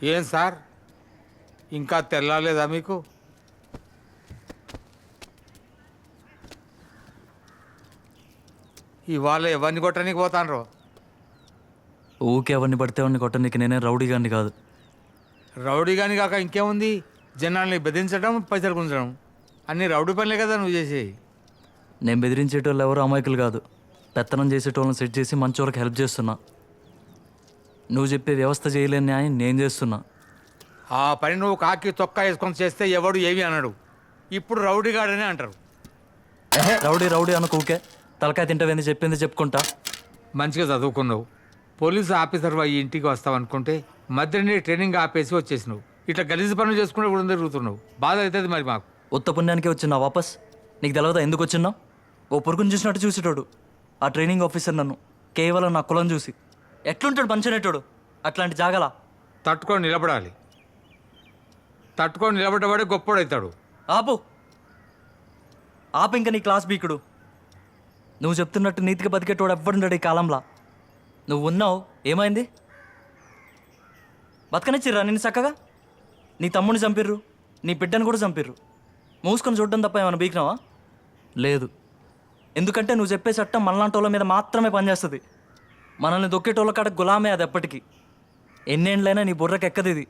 ఏం సార్ ఇంకా తెల్లాలేదా మీకు? ఇవాళ ఎవరిని కొట్టడానికి పోతాన్రో? ఊకే ఎవరిని పడితే వాడిని కొట్టడానికి నేనే రౌడీ గారిని కాదు. రౌడీ గాని కాక ఇంకేముంది? జనాల్ని బెదిరించడం, పైసలు గుంజడం అన్ని రౌడీ పనులే కదా నువ్వు చేసేవి. నేను బెదిరించేటోళ్ళు ఎవరు అమాయకులు కాదు. పెత్తనం చేసేటోళ్ళని సెట్ చేసి మంచోళ్ళకి హెల్ప్ చేస్తున్నా. నువ్వు చెప్పే వ్యవస్థ చేయలేని న్యాయం నేను చేస్తున్నా. ఆ పని నువ్వు కాకి తొక్క వేసుకొని చేస్తే ఎవడు ఏమి అనడు. ఇప్పుడు రౌడీ గాడనే అంటారు. రౌడీ రౌడీ అనుకో ఊకే తలకాయ తింటావేంది చెప్పింది చెప్పుకుంటా. మంచిగా చదువుకున్నావు, పోలీసు ఆఫీసర్ అయ్యి ఇంటికి వస్తావు అనుకుంటే మధ్యనే ట్రైనింగ్ ఆపేసి వచ్చేసినావు. ఇట్లా గలీజు పనులు చేసుకుంటే కూడా తిరుగుతున్నావు. బాధ అవుతుంది మరి మాకు. ఉత్త పుణ్యానికే వచ్చినా వాపస్. నీకు తెలవదా ఎందుకు వచ్చినా? ఓ పురుగుని చూసినట్టు చూసేటోడు ఆ ట్రైనింగ్ ఆఫీసర్ నన్ను కేవలం నా కులం చూసి. ఎట్లుంటాడు మంచినేటోడు అట్లాంటి జాగలా? తట్టుకొని నిలబడాలి. తట్టుకొని నిలబడ్డవాడే గొప్పోడవుతాడు. ఆపు ఆపు ఇంకా నీ క్లాస్ బీకుడు. నువ్వు చెప్తున్నట్టు నీతిగా బతికేటోడు ఎవ్వడుండడు ఈ కాలంలో. నువ్వు ఉన్నావు ఏమైంది? బతకనిచ్చిర్రా నిన్ను చక్కగా? నీ తమ్ముడిని చంపిర్రు, నీ బిడ్డను కూడా చంపిర్రు. మూసుకొని చూడడం తప్ప ఏమైనా బీకినావా? లేదు. ఎందుకంటే నువ్వు చెప్పే చట్టం మనలాంటి వాళ్ళ మీద మాత్రమే పనిచేస్తుంది. మనల్ని దొక్కేటోళ్ళ కాడ గులామే అది ఎప్పటికీ. ఎన్నేళ్ళైనా నీ బుర్రకు ఎక్కది ఇది.